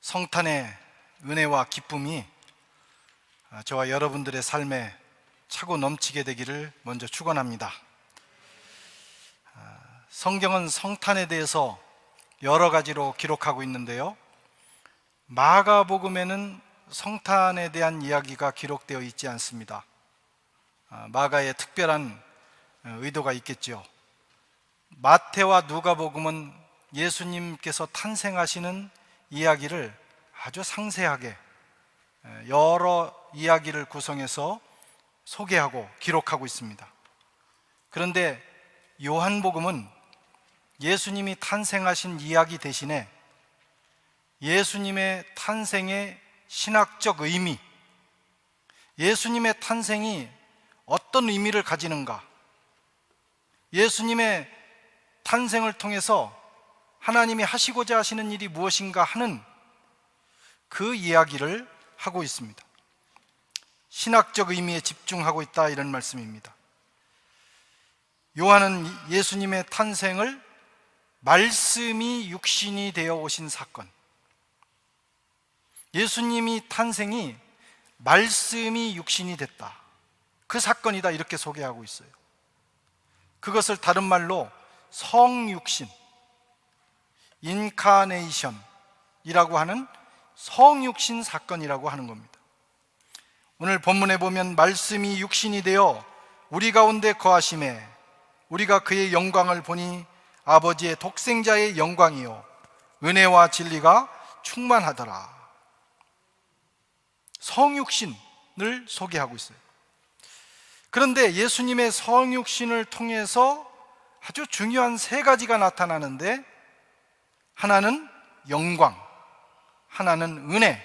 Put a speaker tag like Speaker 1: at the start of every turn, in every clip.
Speaker 1: 성탄의 은혜와 기쁨이 저와 여러분들의 삶에 차고 넘치게 되기를 먼저 축원합니다. 성경은 성탄에 대해서 여러 가지로 기록하고 있는데요, 마가복음에는 성탄에 대한 이야기가 기록되어 있지 않습니다. 마가의 특별한 의도가 있겠죠. 마태와 누가복음은 예수님께서 탄생하시는 이야기를 아주 상세하게 여러 이야기를 구성해서 소개하고 기록하고 있습니다. 그런데 요한복음은 예수님이 탄생하신 이야기 대신에 예수님의 탄생의 신학적 의미, 예수님의 탄생이 어떤 의미를 가지는가, 예수님의 탄생을 통해서 하나님이 하시고자 하시는 일이 무엇인가 하는 그 이야기를 하고 있습니다. 신학적 의미에 집중하고 있다, 이런 말씀입니다. 요한은 예수님의 탄생을 말씀이 육신이 되어 오신 사건, 예수님이 탄생이 말씀이 육신이 됐다, 그 사건이다, 이렇게 소개하고 있어요. 그것을 다른 말로 성육신, 인카네이션이라고 하는 성육신 사건이라고 하는 겁니다. 오늘 본문에 보면 말씀이 육신이 되어 우리 가운데 거하심에 우리가 그의 영광을 보니 아버지의 독생자의 영광이요 은혜와 진리가 충만하더라. 성육신을 소개하고 있어요. 그런데 예수님의 성육신을 통해서 아주 중요한 세 가지가 나타나는데, 하나는 영광, 하나는 은혜,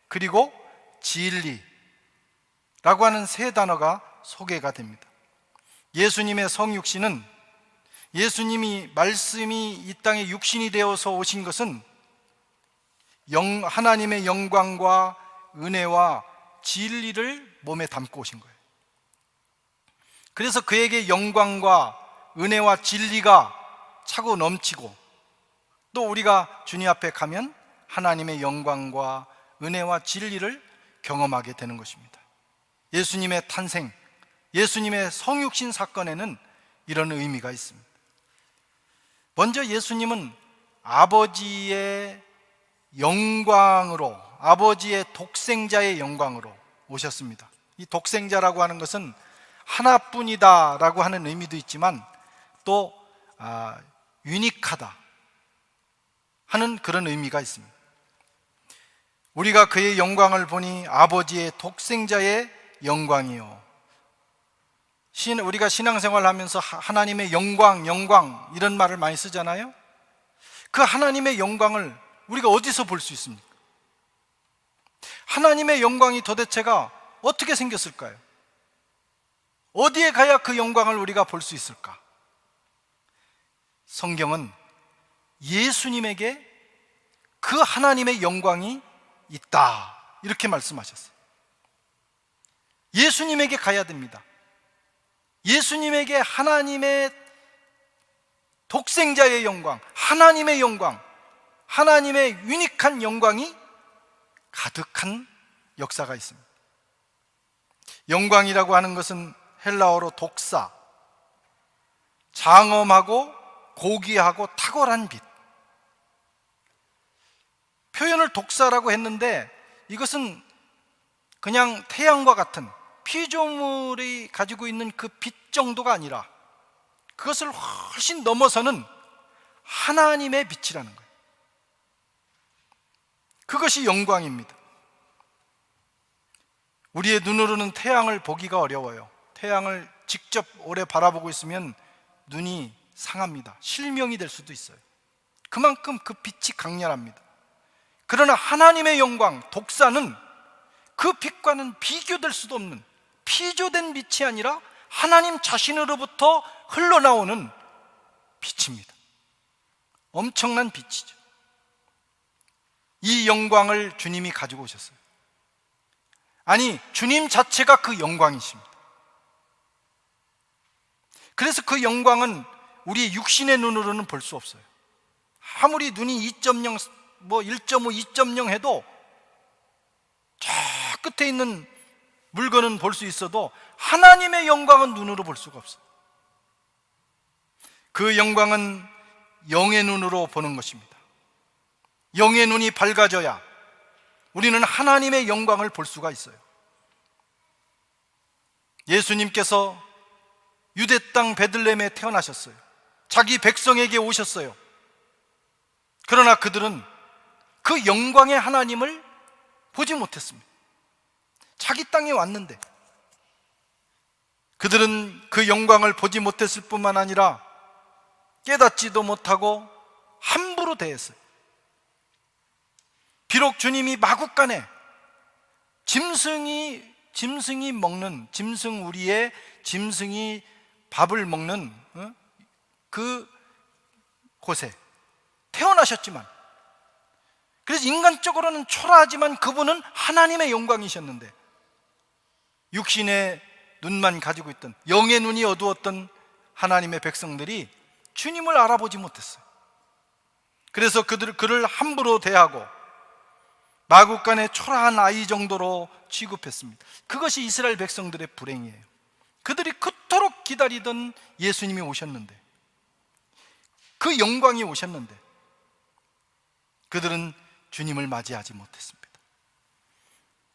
Speaker 1: 그리고 진리라고 하는 세 단어가 소개가 됩니다. 예수님의 성육신은, 예수님이 말씀이 이 땅에 육신이 되어서 오신 것은 하나님의 영광과 은혜와 진리를 몸에 담고 오신 거예요. 그래서 그에게 영광과 은혜와 진리가 차고 넘치고, 또 우리가 주님 앞에 가면 하나님의 영광과 은혜와 진리를 경험하게 되는 것입니다. 예수님의 탄생, 예수님의 성육신 사건에는 이런 의미가 있습니다. 먼저 예수님은 아버지의 영광으로, 아버지의 독생자의 영광으로 오셨습니다. 이 독생자라고 하는 것은 하나뿐이다 라고 하는 의미도 있지만, 또 유니크하다 하는 그런 의미가 있습니다. 우리가 그의 영광을 보니 아버지의 독생자의 영광이요. 우리가 신앙생활 하면서 하나님의 영광, 영광 이런 말을 많이 쓰잖아요. 그 하나님의 영광을 우리가 어디서 볼 수 있습니까? 하나님의 영광이 도대체가 어떻게 생겼을까요? 어디에 가야 그 영광을 우리가 볼 수 있을까? 성경은 예수님에게 그 하나님의 영광이 있다, 이렇게 말씀하셨어요. 예수님에게 가야 됩니다. 예수님에게 하나님의 독생자의 영광, 하나님의 영광, 하나님의 유니크한 영광이 가득한 역사가 있습니다. 영광이라고 하는 것은 헬라어로 독사, 장엄하고 고귀하고 탁월한 빛. 표현을 독사라고 했는데, 이것은 그냥 태양과 같은 피조물이 가지고 있는 그 빛 정도가 아니라 그것을 훨씬 넘어서는 하나님의 빛이라는 거예요. 그것이 영광입니다. 우리의 눈으로는 태양을 보기가 어려워요. 태양을 직접 오래 바라보고 있으면 눈이 상합니다. 실명이 될 수도 있어요. 그만큼 그 빛이 강렬합니다. 그러나 하나님의 영광, 독사는 그 빛과는 비교될 수도 없는 피조된 빛이 아니라 하나님 자신으로부터 흘러나오는 빛입니다. 엄청난 빛이죠. 이 영광을 주님이 가지고 오셨어요. 아니, 주님 자체가 그 영광이십니다. 그래서 그 영광은 우리 육신의 눈으로는 볼 수 없어요. 아무리 눈이 2.0 1.5, 2.0 해도 저 끝에 있는 물건은 볼 수 있어도 하나님의 영광은 눈으로 볼 수가 없어요. 그 영광은 영의 눈으로 보는 것입니다. 영의 눈이 밝아져야 우리는 하나님의 영광을 볼 수가 있어요. 예수님께서 유대 땅 베들레헴에 태어나셨어요. 자기 백성에게 오셨어요. 그러나 그들은 그 영광의 하나님을 보지 못했습니다. 자기 땅에 왔는데 그들은 그 영광을 보지 못했을 뿐만 아니라 깨닫지도 못하고 함부로 대했어요. 비록 주님이 마구간에 짐승이 먹는, 짐승이 밥을 먹는 그 곳에 태어나셨지만, 그래서 인간적으로는 초라하지만 그분은 하나님의 영광이셨는데, 육신의 눈만 가지고 있던, 영의 눈이 어두웠던 하나님의 백성들이 주님을 알아보지 못했어요. 그래서 그를 함부로 대하고 마구간의 초라한 아이 정도로 취급했습니다. 그것이 이스라엘 백성들의 불행이에요. 그들이 그토록 기다리던 예수님이 오셨는데, 그 영광이 오셨는데 그들은 주님을 맞이하지 못했습니다.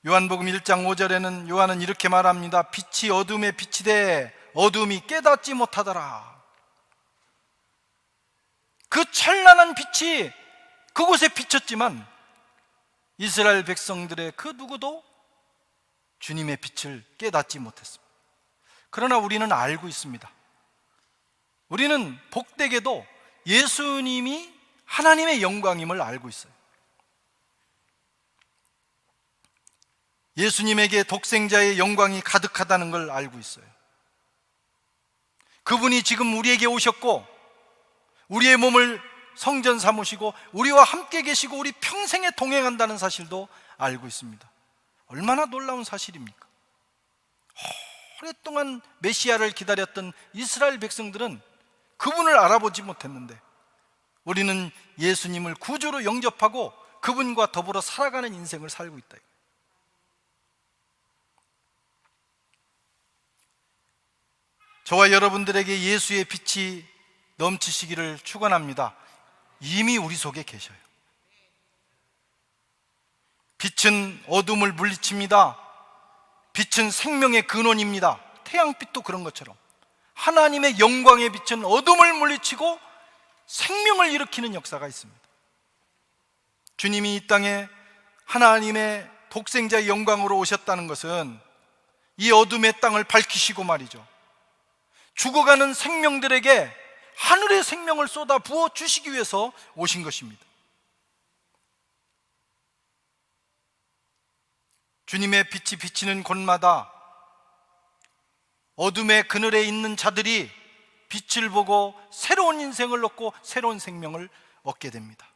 Speaker 1: 요한복음 1장 5절에는 요한은 이렇게 말합니다. 빛이 어둠에 비치되 어둠이 깨닫지 못하더라. 그 찬란한 빛이 그곳에 비쳤지만 이스라엘 백성들의 그 누구도 주님의 빛을 깨닫지 못했습니다. 그러나 우리는 알고 있습니다. 우리는 복되게도 예수님이 하나님의 영광임을 알고 있어요. 예수님에게 독생자의 영광이 가득하다는 걸 알고 있어요. 그분이 지금 우리에게 오셨고 우리의 몸을 성전 삼으시고 우리와 함께 계시고 우리 평생에 동행한다는 사실도 알고 있습니다. 얼마나 놀라운 사실입니까? 오랫동안 메시아를 기다렸던 이스라엘 백성들은 그분을 알아보지 못했는데 우리는 예수님을 구주로 영접하고 그분과 더불어 살아가는 인생을 살고 있다. 저와 여러분들에게 예수의 빛이 넘치시기를 축원합니다. 이미 우리 속에 계셔요. 빛은 어둠을 물리칩니다. 빛은 생명의 근원입니다. 태양빛도 그런 것처럼 하나님의 영광의 빛은 어둠을 물리치고 생명을 일으키는 역사가 있습니다. 주님이 이 땅에 하나님의 독생자의 영광으로 오셨다는 것은 이 어둠의 땅을 밝히시고 말이죠, 죽어가는 생명들에게 하늘의 생명을 쏟아 부어 주시기 위해서 오신 것입니다. 주님의 빛이 비치는 곳마다 어둠의 그늘에 있는 자들이 빛을 보고 새로운 인생을 얻고 새로운 생명을 얻게 됩니다.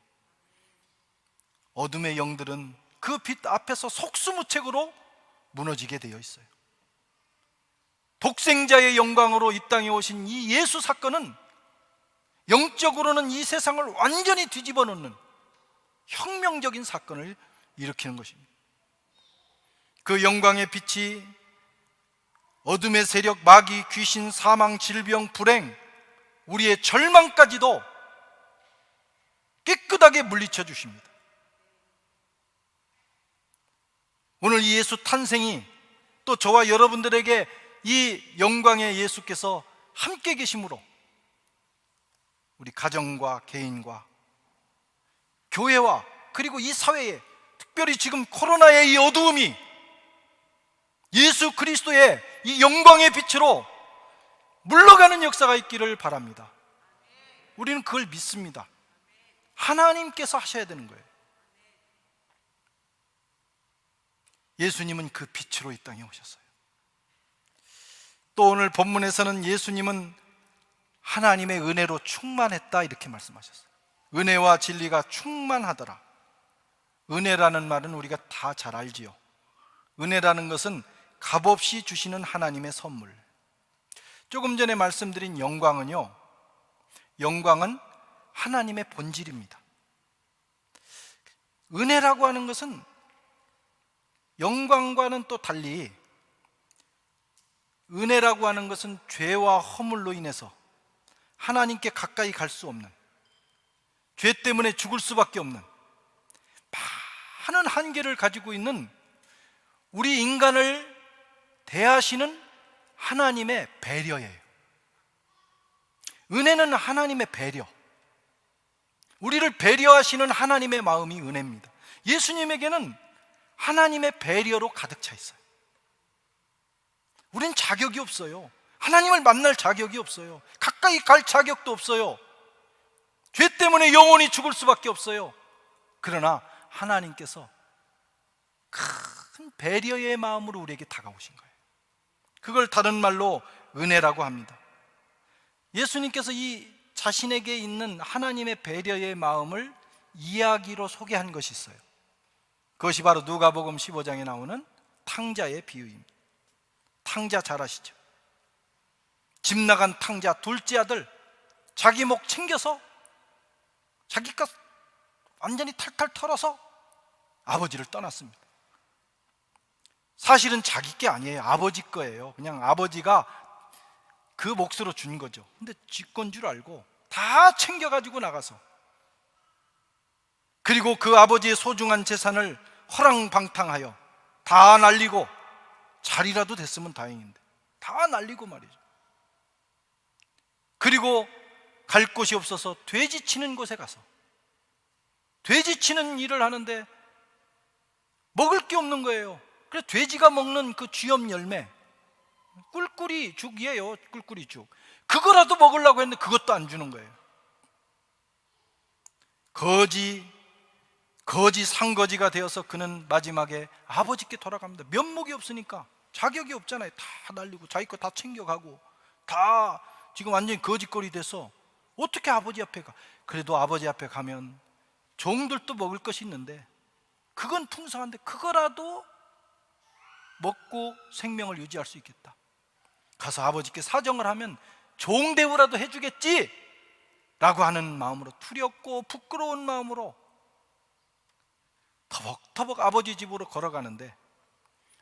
Speaker 1: 어둠의 영들은 그 빛 앞에서 속수무책으로 무너지게 되어 있어요. 독생자의 영광으로 이 땅에 오신 이 예수 사건은 영적으로는 이 세상을 완전히 뒤집어 놓는 혁명적인 사건을 일으키는 것입니다. 그 영광의 빛이 어둠의 세력, 마귀, 귀신, 사망, 질병, 불행, 우리의 절망까지도 깨끗하게 물리쳐 주십니다. 오늘 이 예수 탄생이 또 저와 여러분들에게 이 영광의 예수께서 함께 계심으로 우리 가정과 개인과 교회와 그리고 이 사회에, 특별히 지금 코로나의 이 어두움이 예수 그리스도의 이 영광의 빛으로 물러가는 역사가 있기를 바랍니다. 우리는 그걸 믿습니다. 하나님께서 하셔야 되는 거예요. 예수님은 그 빛으로 이 땅에 오셨어요. 또 오늘 본문에서는 예수님은 하나님의 은혜로 충만했다 이렇게 말씀하셨어요. 은혜와 진리가 충만하더라. 은혜라는 말은 우리가 다 잘 알지요. 은혜라는 것은 값없이 주시는 하나님의 선물. 조금 전에 말씀드린 영광은요, 영광은 하나님의 본질입니다. 은혜라고 하는 것은 영광과는 또 달리, 은혜라고 하는 것은 죄와 허물로 인해서 하나님께 가까이 갈 수 없는, 죄 때문에 죽을 수밖에 없는 많은 한계를 가지고 있는 우리 인간을 대하시는 하나님의 배려예요. 은혜는 하나님의 배려, 우리를 배려하시는 하나님의 마음이 은혜입니다. 예수님에게는 하나님의 배려로 가득 차 있어요. 우린 자격이 없어요. 하나님을 만날 자격이 없어요. 가까이 갈 자격도 없어요. 죄 때문에 영원히 죽을 수밖에 없어요. 그러나 하나님께서 큰 배려의 마음으로 우리에게 다가오신 거예요. 그걸 다른 말로 은혜라고 합니다. 예수님께서 이 자신에게 있는 하나님의 배려의 마음을 이야기로 소개한 것이 있어요. 그것이 바로 누가복음 15장에 나오는 탕자의 비유입니다. 탕자 잘 아시죠? 집 나간 탕자 둘째 아들, 자기 목 챙겨서 자기가 완전히 탈탈 털어서 아버지를 떠났습니다. 사실은 자기 게 아니에요. 아버지 거예요. 그냥 아버지가 그 몫으로 준 거죠. 근데 지 건 줄 알고 다 챙겨가지고 나가서, 그리고 그 아버지의 소중한 재산을 허랑방탕하여 다 날리고, 자리라도 됐으면 다행인데 다 날리고 말이죠. 그리고 갈 곳이 없어서 돼지 치는 곳에 가서 돼지 치는 일을 하는데 먹을 게 없는 거예요. 그래서 돼지가 먹는 그 쥐염 열매, 꿀꿀이 죽이에요. 꿀꿀이 죽, 그거라도 먹으려고 했는데 그것도 안 주는 거예요. 거지 상거지가 되어서 그는 마지막에 아버지께 돌아갑니다. 면목이 없으니까, 자격이 없잖아요. 다 날리고 자기 거 다 챙겨가고 다 지금 완전히 거지꼴이 돼서 어떻게 아버지 앞에 가? 그래도 아버지 앞에 가면 종들도 먹을 것이 있는데, 그건 풍성한데 그거라도 먹고 생명을 유지할 수 있겠다. 가서 아버지께 사정을 하면 종 대우라도 해주겠지 라고 하는 마음으로, 두렵고 부끄러운 마음으로 터벅터벅 아버지 집으로 걸어가는데,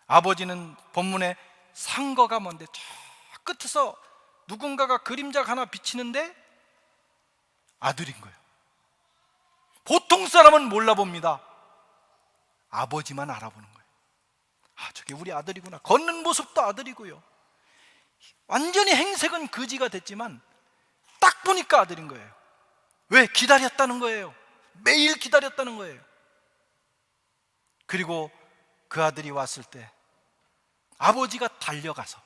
Speaker 1: 아버지는 본문에 상거가 뭔데 저 끝에서 누군가가 그림자가 하나 비치는데 아들인 거예요. 보통 사람은 몰라봅니다. 아버지만 알아보는 거예요. 아, 저게 우리 아들이구나. 걷는 모습도 아들이고요, 완전히 행색은 거지가 됐지만 딱 보니까 아들인 거예요. 왜? 기다렸다는 거예요. 매일 기다렸다는 거예요. 그리고 그 아들이 왔을 때 아버지가 달려가서,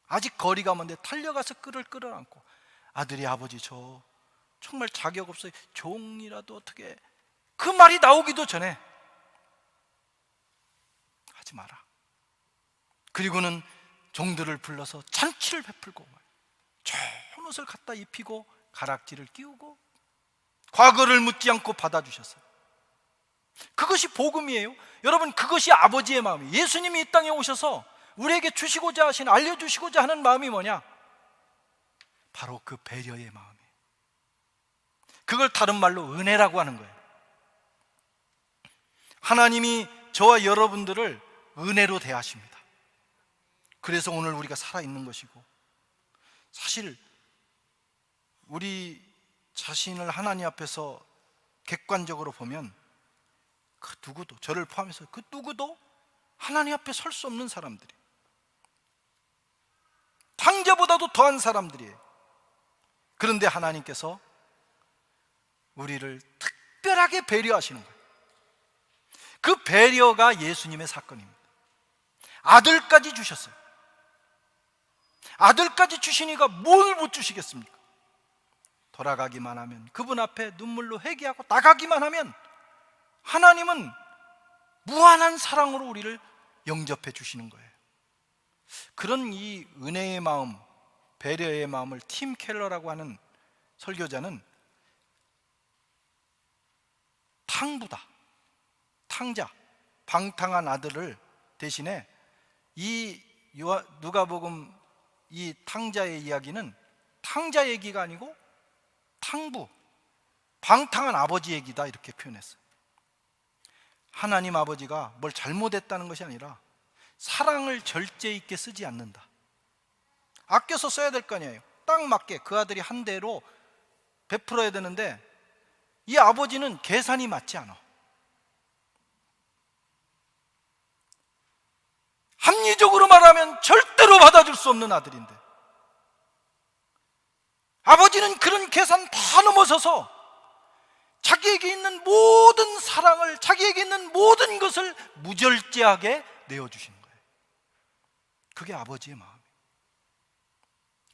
Speaker 1: 아직 거리가 먼데 달려가서 그를 끌어안고, 아들이 아버지 저 정말 자격 없어요. 종이라도 어떻게, 그 말이 나오기도 전에 하지 마라. 그리고는 종들을 불러서 잔치를 베풀고 좋은 옷을 갖다 입히고 가락지를 끼우고 과거를 묻지 않고 받아주셨어요. 그것이 복음이에요. 여러분, 그것이 아버지의 마음이에요. 예수님이 이 땅에 오셔서 우리에게 주시고자 하신, 알려주시고자 하는 마음이 뭐냐? 바로 그 배려의 마음이에요. 그걸 다른 말로 은혜라고 하는 거예요. 하나님이 저와 여러분들을 은혜로 대하십니다. 그래서 오늘 우리가 살아있는 것이고, 사실 우리 자신을 하나님 앞에서 객관적으로 보면 그 누구도, 저를 포함해서 그 누구도 하나님 앞에 설 수 없는 사람들이, 탕자보다도 더한 사람들이에요. 그런데 하나님께서 우리를 특별하게 배려하시는 거예요. 그 배려가 예수님의 사건입니다. 아들까지 주셨어요. 아들까지 주시니까 뭘 못 주시겠습니까? 돌아가기만 하면, 그분 앞에 눈물로 회개하고 나가기만 하면 하나님은 무한한 사랑으로 우리를 영접해 주시는 거예요. 그런 이 은혜의 마음, 배려의 마음을 팀 켈러라고 하는 설교자는 탕부다, 탕자, 방탕한 아들을 대신에 이 누가복음 이 탕자의 이야기는 탕자 얘기가 아니고 탕부, 방탕한 아버지 얘기다, 이렇게 표현했어요. 하나님 아버지가 뭘 잘못했다는 것이 아니라 사랑을 절제 있게 쓰지 않는다. 아껴서 써야 될 거 아니에요. 딱 맞게 그 아들이 한 대로 베풀어야 되는데 이 아버지는 계산이 맞지 않아. 합리적으로 말하면 절대로 받아줄 수 없는 아들인데 아버지는 그런 계산 다 넘어서서 자기에게 있는 모든 사랑을, 자기에게 있는 모든 것을 무절제하게 내어주시는 거예요. 그게 아버지의 마음이에요.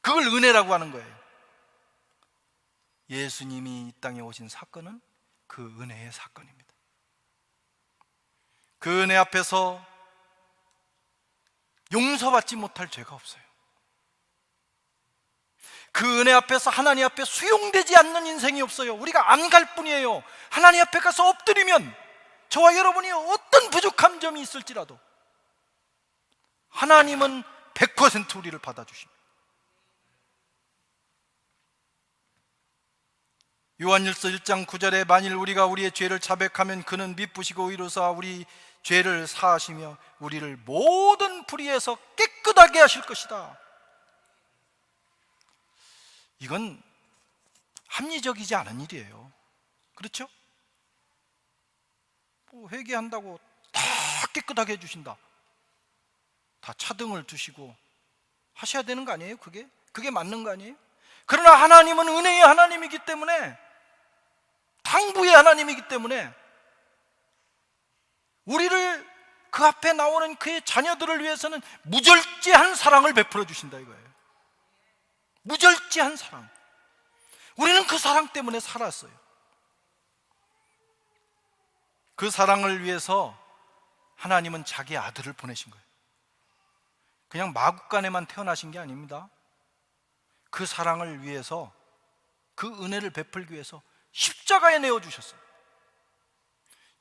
Speaker 1: 그걸 은혜라고 하는 거예요. 예수님이 이 땅에 오신 사건은 그 은혜의 사건입니다. 그 은혜 앞에서 용서받지 못할 죄가 없어요. 그 은혜 앞에서 하나님 앞에 수용되지 않는 인생이 없어요. 우리가 안 갈 뿐이에요. 하나님 앞에 가서 엎드리면 저와 여러분이 어떤 부족한 점이 있을지라도 하나님은 100% 우리를 받아주십니다. 요한일서 1장 9절에 만일 우리가 우리의 죄를 자백하면 그는 미쁘시고 의로사 우리 죄를 사하시며 우리를 모든 불의에서 깨끗하게 하실 것이다. 이건 합리적이지 않은 일이에요. 그렇죠? 뭐 회개한다고 다 깨끗하게 해주신다. 다 차등을 두시고 하셔야 되는 거 아니에요? 그게 맞는 거 아니에요? 그러나 하나님은 은혜의 하나님이기 때문에, 당부의 하나님이기 때문에 우리를 그 앞에 나오는 그의 자녀들을 위해서는 무절제한 사랑을 베풀어 주신다 이거예요. 무절제한 사랑. 우리는 그 사랑 때문에 살았어요. 그 사랑을 위해서 하나님은 자기 아들을 보내신 거예요. 그냥 마구간에만 태어나신 게 아닙니다. 그 사랑을 위해서, 그 은혜를 베풀기 위해서 십자가에 내어주셨어요.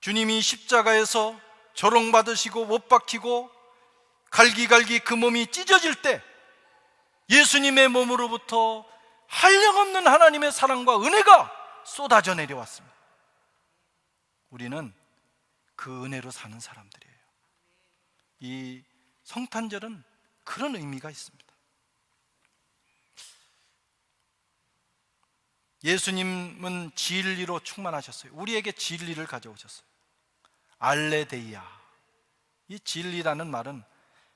Speaker 1: 주님이 십자가에서 조롱받으시고 못 박히고 갈기갈기 그 몸이 찢어질 때 예수님의 몸으로부터 한량없는 하나님의 사랑과 은혜가 쏟아져 내려왔습니다. 우리는 그 은혜로 사는 사람들이에요. 이 성탄절은 그런 의미가 있습니다. 예수님은 진리로 충만하셨어요. 우리에게 진리를 가져오셨어요. 알레데이아. 이 진리라는 말은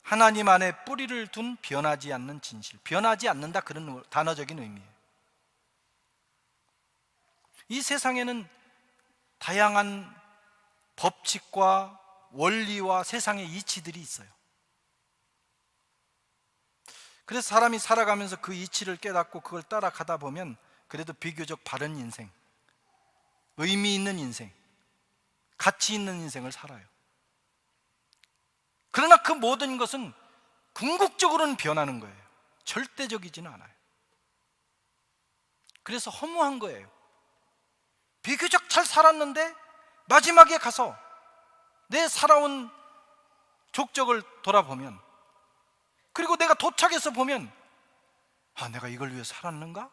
Speaker 1: 하나님 안에 뿌리를 둔 변하지 않는 진실, 변하지 않는다, 그런 단어적인 의미예요. 이 세상에는 다양한 법칙과 원리와 세상의 이치들이 있어요. 그래서 사람이 살아가면서 그 이치를 깨닫고 그걸 따라가다 보면 그래도 비교적 바른 인생, 의미 있는 인생, 가치 있는 인생을 살아요. 그러나 그 모든 것은 궁극적으로는 변하는 거예요. 절대적이지는 않아요. 그래서 허무한 거예요. 비교적 잘 살았는데 마지막에 가서 내 살아온 족적을 돌아보면, 그리고 내가 도착해서 보면, 아, 내가 이걸 위해 살았는가?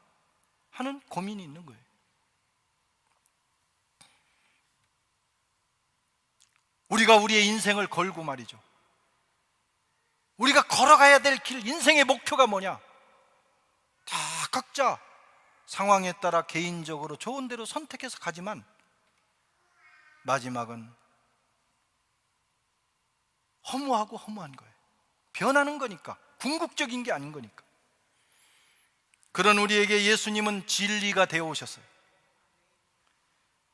Speaker 1: 하는 고민이 있는 거예요. 우리가 우리의 인생을 걸고 말이죠, 우리가 걸어가야 될 길, 인생의 목표가 뭐냐? 다 각자 상황에 따라 개인적으로 좋은 대로 선택해서 가지만 마지막은 허무하고 허무한 거예요. 변하는 거니까, 궁극적인 게 아닌 거니까. 그런 우리에게 예수님은 진리가 되어 오셨어요.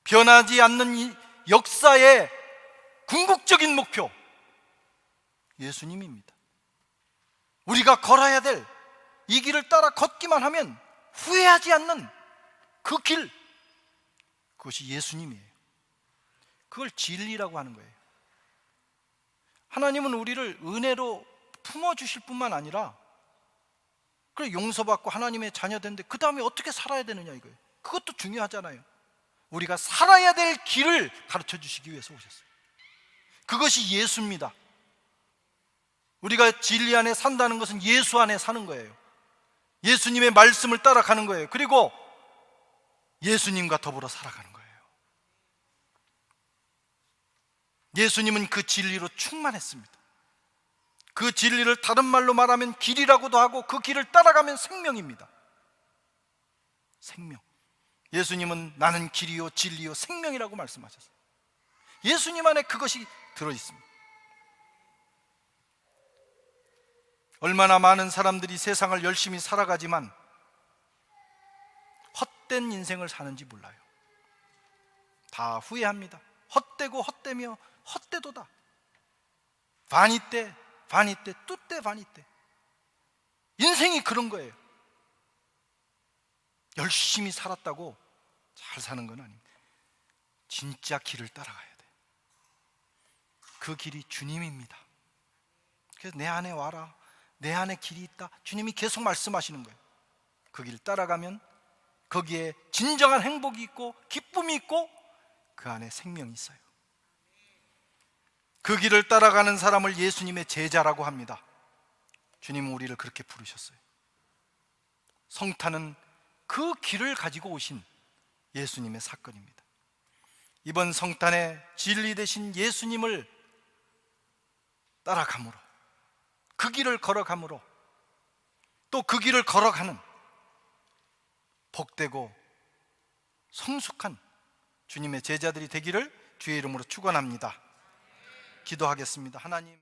Speaker 1: 변하지 않는 이 역사의 궁극적인 목표, 예수님입니다. 우리가 걸어야 될 이 길을 따라 걷기만 하면 후회하지 않는 그 길, 그것이 예수님이에요. 그걸 진리라고 하는 거예요. 하나님은 우리를 은혜로 품어주실 뿐만 아니라, 그래 용서받고 하나님의 자녀되는데 그 다음에 어떻게 살아야 되느냐 이거예요. 그것도 중요하잖아요. 우리가 살아야 될 길을 가르쳐 주시기 위해서 오셨어요. 그것이 예수입니다. 우리가 진리 안에 산다는 것은 예수 안에 사는 거예요. 예수님의 말씀을 따라가는 거예요. 그리고 예수님과 더불어 살아가는 거예요. 예수님은 그 진리로 충만했습니다. 그 진리를 다른 말로 말하면 길이라고도 하고, 그 길을 따라가면 생명입니다. 생명. 예수님은 나는 길이요 진리요 생명이라고 말씀하셨어요. 예수님 안에 그것이 들어있습니다. 얼마나 많은 사람들이 세상을 열심히 살아가지만 헛된 인생을 사는지 몰라요. 다 후회합니다. 헛되고 헛되며 헛되도다. 바니떼 바니떼 뚜떼 바니떼. 인생이 그런 거예요. 열심히 살았다고 잘 사는 건 아닙니다. 진짜 길을 따라가야 돼. 그 길이 주님입니다. 그래서 내 안에 와라, 내 안에 길이 있다, 주님이 계속 말씀하시는 거예요. 그 길 따라가면 거기에 진정한 행복이 있고 기쁨이 있고 그 안에 생명이 있어요. 그 길을 따라가는 사람을 예수님의 제자라고 합니다. 주님은 우리를 그렇게 부르셨어요. 성탄은 그 길을 가지고 오신 예수님의 사건입니다. 이번 성탄에 진리 되신 예수님을 따라감으로, 그 길을 걸어감으로, 또 그 길을 걸어가는 복되고 성숙한 주님의 제자들이 되기를 주의 이름으로 축원합니다. 기도하겠습니다. 하나님,